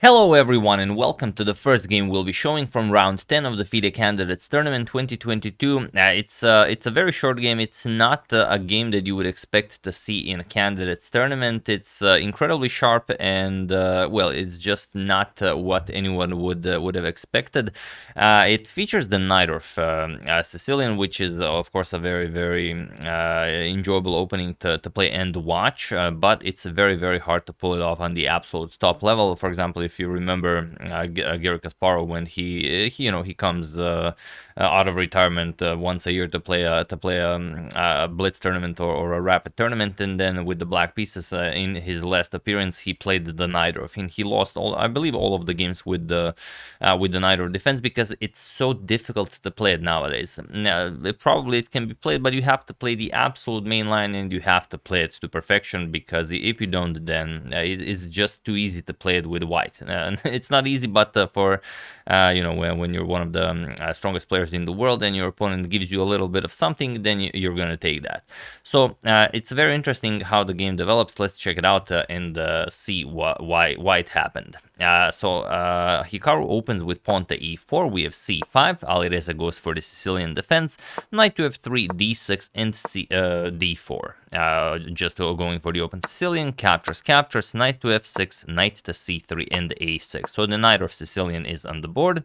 Hello everyone and welcome to the first game we'll be showing from round 10 of the FIDE Candidates Tournament 2022. It's a very short game. It's not a game that you would expect to see in a Candidates Tournament. It's incredibly sharp and well, it's just not what anyone would have expected. It features the Najdorf Sicilian, which is of course a very enjoyable opening to play and watch, but it's very hard to pull it off on the absolute top level. For example, if you remember Garry Kasparov, when he comes out of retirement once a year to play a blitz tournament or a rapid tournament, and then with the black pieces in his last appearance he played the Najdorf, and he lost I believe all of the games with the Najdorf defense because it's so difficult to play it nowadays. It can be played, but you have to play the absolute main line and you have to play it to perfection, because if you don't, then it's just too easy to play it with white. It's not easy, but for when you're one of the strongest players in the world and your opponent gives you a little bit of something, then you're gonna take that. So it's very interesting how the game develops. Let's check it out and see why it happened. Hikaru opens with pawn to e4. We have c5. Alireza goes for the Sicilian defense. Knight to f3, d6, and d4. Just going for the open Sicilian. Captures. Knight to f6, knight to c3, and a6. So the knight of Sicilian is on the board.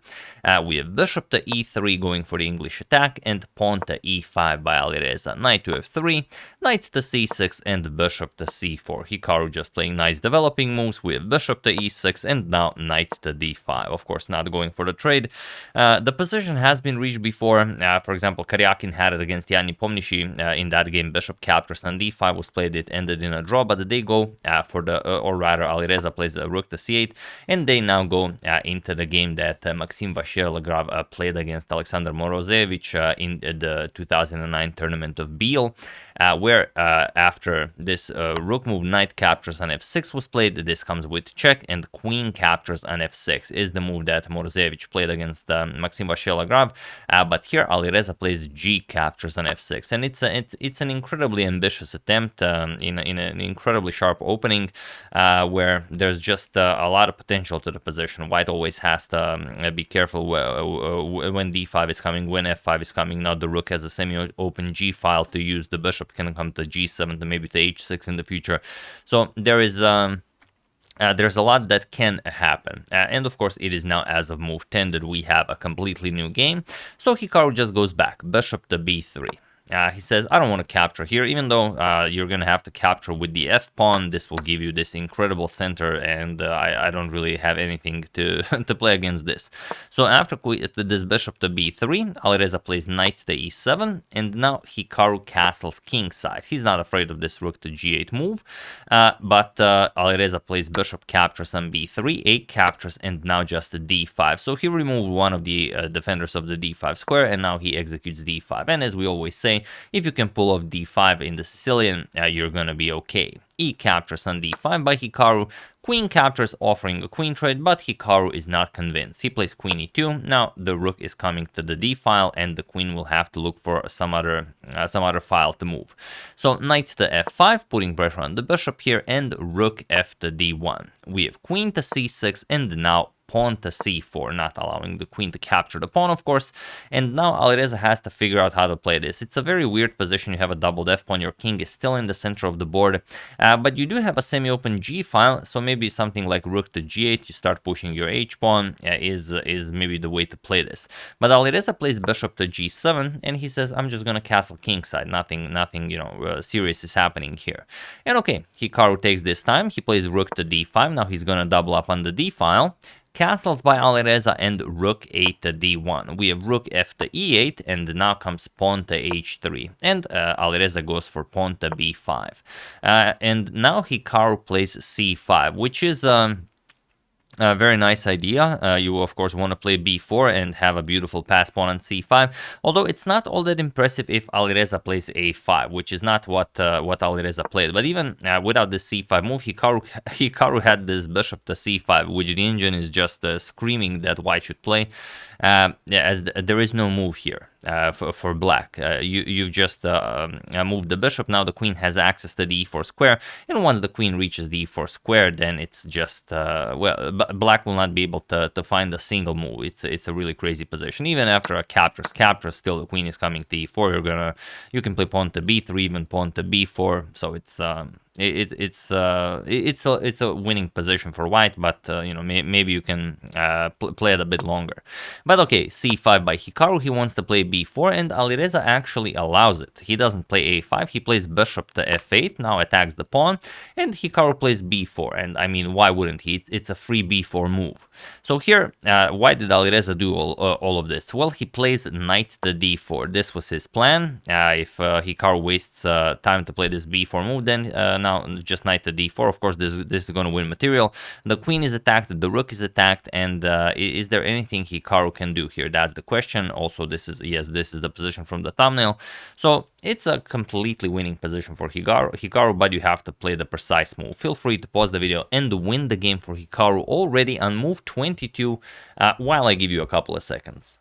We have bishop to e3 going for the English attack, and pawn to e5 by Alireza. Knight to f3, knight to c6, and bishop to c4. Hikaru just playing nice developing moves. We have bishop to e6, and now knight to d5. Of course, not going for the trade. The position has been reached before. For example, Karyakin had it against Yanni Pomnishi in that game. Bishop captures on d5 was played. It ended in a draw, but they go for the, or rather, Alireza plays rook to c8, and they now go into the game that Maxim Vachier-Lagrave played against Alexander Morozevich in the 2009 tournament of Biel, where after this rook move, knight captures on f6 was played. This comes with check, and queen captures on f6 is the move that Morozevich played against Maxim Vachier-Lagrave. But here Alireza plays g captures on f6, and it's an incredibly ambitious attempt in an incredibly sharp opening where there's just a lot of potential to the position. White always has to be careful when d5 is coming, when f5 is coming. Now the rook has a semi-open g file to use. The bishop can come to g7, to maybe to h6 in the future. So there is there's a lot that can happen, and of course it is now as of move 10 that we have a completely new game. So Hikaru just goes back, bishop to b3. He says, I don't want to capture here, even though you're going to have to capture with the f-pawn. This will give you this incredible center, and I don't really have anything to play against this. So after this bishop to b3, Alireza plays knight to e7, and now Hikaru castles kingside. He's not afraid of this rook to g8 move, but Alireza plays bishop captures on b3, a captures, and now just d5. So he removed one of the defenders of the d5 square, and now he executes d5. And as we always say, if you can pull off d5 in the Sicilian, you're gonna be okay. E captures on d5 by Hikaru. Queen captures, offering a queen trade, but Hikaru is not convinced. He plays queen e2. Now the rook is coming to the d file, and the queen will have to look for some other file to move. So knight to f5, putting pressure on the bishop here, and rook f to d1. We have queen to c6, and now pawn to c4, not allowing the queen to capture the pawn, of course. And now Alireza has to figure out how to play this. It's a very weird position. You have a doubled f-pawn. Your king is still in the center of the board, but you do have a semi-open g file, so maybe something like rook to g8, you start pushing your h-pawn, is maybe the way to play this. But Alireza plays bishop to g7, and he says, I'm just gonna castle kingside. Nothing serious is happening here. And okay, Hikaru takes this time. He plays rook to d5. Now he's gonna double up on the d file. Castles by Alireza, and rook 8 to d1. We have rook f to e8, and now comes pawn to h3. And Alireza goes for pawn to b5. And now Hikaru plays c5, which is a very nice idea. You of course want to play b4 and have a beautiful pass pawn on c5, although it's not all that impressive if Alireza plays a5, which is not what Alireza played. But even without this c5 move, Hikaru had this bishop to c5, which the engine is just screaming that white should play, as there is no move here. for black. You've just moved the bishop. Now the queen has access to the e4 square, and once the queen reaches the e4 square, then it's just well, black will not be able to find a single move. It's a really crazy position. Even after a captures, still the queen is coming to e4. You can play pawn to b3, even pawn to b4. So it's a winning position for white, but you know, maybe you can play it a bit longer. But okay, c5 by Hikaru. He wants to play b4, and Alireza actually allows it. He doesn't play a5. He plays bishop to f8. Now attacks the pawn, and Hikaru plays b4. And I mean, why wouldn't he? It's a free b4 move. So here, why did Alireza do all of this? Well, he plays knight to d4. This was his plan. If Hikaru wastes time to play this b4 move, then now just knight to d4. Of course, this is going to win material. The queen is attacked, the rook is attacked, and is there anything Hikaru can do here? That's the question. Also, this is the position from the thumbnail. So it's a completely winning position for Hikaru, but you have to play the precise move. Feel free to pause the video and win the game for Hikaru already on move 22 while I give you a couple of seconds.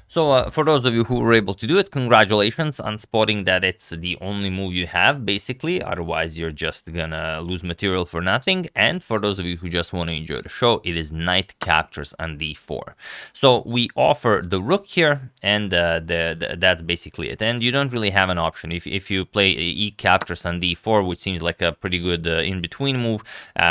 So for those of you who were able to do it, congratulations on spotting that it's the only move you have, basically. Otherwise, you're just gonna lose material for nothing. And for those of you who just want to enjoy the show, it is knight captures on d4. So we offer the rook here, and that's basically it. And you don't really have an option. If you play e captures on d4, which seems like a pretty good in-between move,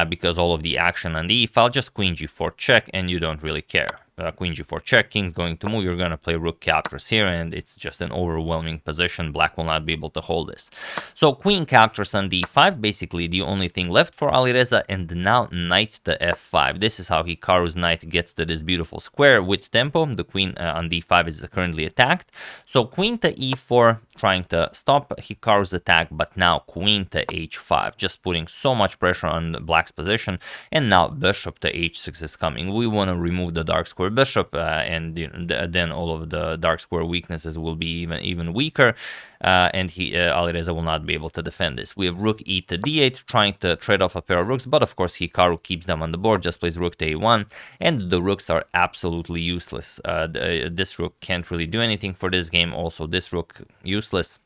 because all of the action on the e file, just queen g4 check, and you don't really care. Queen g4 check, king's going to move, you're going to play rook captures here, and it's just an overwhelming position. Black will not be able to hold this. So queen captures on d5, basically the only thing left for Alireza, and now knight to f5. This is how Hikaru's knight gets to this beautiful square with tempo. The queen on d5 is currently attacked. So queen to e4, trying to stop Hikaru's attack, but now queen to h5, just putting so much pressure on Black's position. And now bishop to h6 is coming. We want to remove the dark square bishop, and you know, then all of the dark square weaknesses will be even weaker, and Alireza will not be able to defend this. We have rook e to d8, trying to trade off a pair of rooks, but of course Hikaru keeps them on the board, just plays rook to a1, and the rooks are absolutely useless. This rook can't really do anything for this game. Also, this rook useless.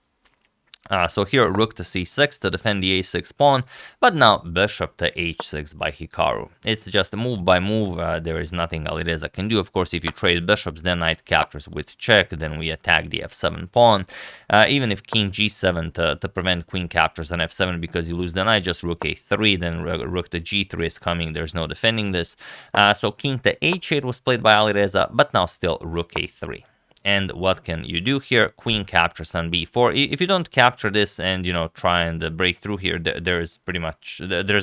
So here, rook to c6 to defend the a6 pawn, but now bishop to h6 by Hikaru. It's just a move by move. There is nothing Alireza can do. Of course, if you trade bishops, then knight captures with check, then we attack the f7 pawn. Even if king g7 to prevent queen captures on f7 because you lose the knight, just rook a3, then rook to g3 is coming. There's no defending this. So king to h8 was played by Alireza, but now still rook a3. And what can you do here? Queen captures on b4. If you don't capture this and, you know, try and break through here, there's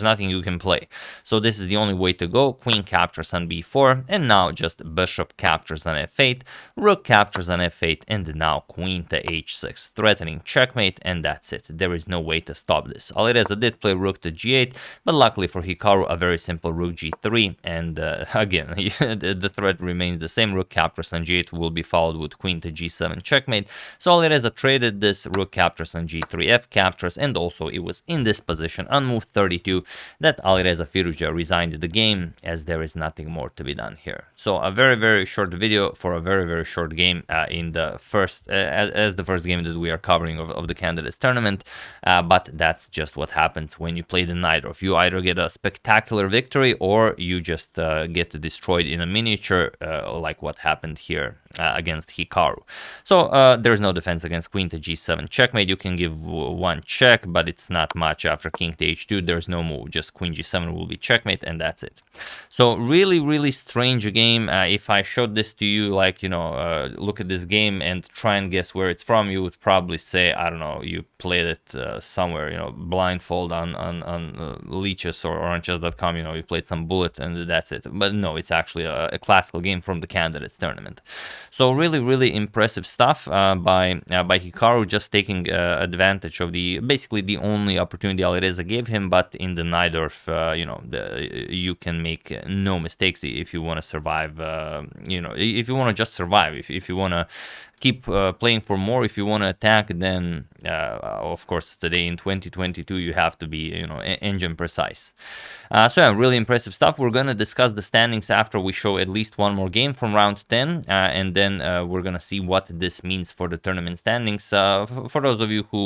nothing you can play. So this is the only way to go. Queen captures on b4, and now just bishop captures on f8, rook captures on f8, and now queen to h6, threatening checkmate, and that's it. There is no way to stop this. Alireza did play rook to g8, but luckily for Hikaru, a very simple rook g3, and again, the threat remains the same. Rook captures on g8 will be followed with queen to g7 checkmate. So Alireza traded this, rook captures on g3, f captures, and also it was in this position on move 32 that Alireza Firouzja resigned the game, as there is nothing more to be done here. So a very short video for a very short game in the first as the first game that we are covering of the Candidates Tournament, but that's just what happens when you play the Najdorf. You either get a spectacular victory or you just get destroyed in a miniature, like what happened here against Hikaru. So there's no defense against queen to g7 checkmate. You can give one check, but it's not much. After king to h2, there's no move. Just queen g7 will be checkmate, and that's it. So really strange game. If I showed this to you, like, you know, look at this game and try and guess where it's from, you would probably say, I don't know, you played it somewhere, you know, blindfold on leeches or chess.com, you know, you played some bullet and that's it. But no, it's actually a classical game from the Candidates Tournament. So really impressive stuff by Hikaru, just taking advantage of basically the only opportunity Alireza gave him. But in the Najdorf, you know, you can make no mistakes if you want to survive. You know, if you want to just survive, if you want to keep playing for more. If you want to attack, then of course today in 2022 you have to be, you know, engine precise. So yeah, really impressive stuff. We're gonna discuss the standings after we show at least one more game from round 10, and then we're gonna see what this means for the tournament standings. For those of you who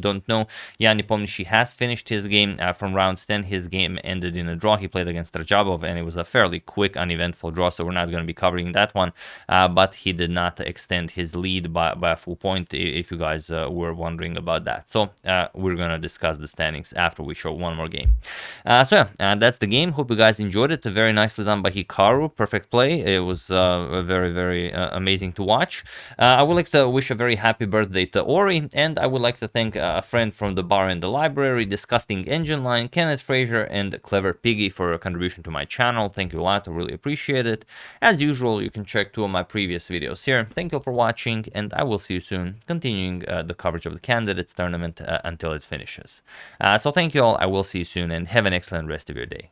don't know, Yanni Pomnishi has finished his game from round 10. His game ended in a draw. He played against Rajabov, and it was a fairly quick, uneventful draw, so we're not going to be covering that one. But he did not extend his lead by a full point, if you guys were wondering about that. So we're going to discuss the standings after we show one more game. So yeah, that's the game. Hope you guys enjoyed it. Very nicely done by Hikaru. Perfect play. It was very, very amazing to watch. I would like to wish a very happy birthday to Ori, and I would like to thank a friend from the bar in the library, Disgusting Engine Line, Kenneth Fraser, and Clever Piggy for a contribution to my channel. Thank you a lot. I really appreciate it. As usual, you can check 2 of my previous videos here. Thank you for watching, and I will see you soon, continuing the coverage of the Candidates Tournament until it finishes. So thank you all. I will see you soon, and have an excellent rest of your day.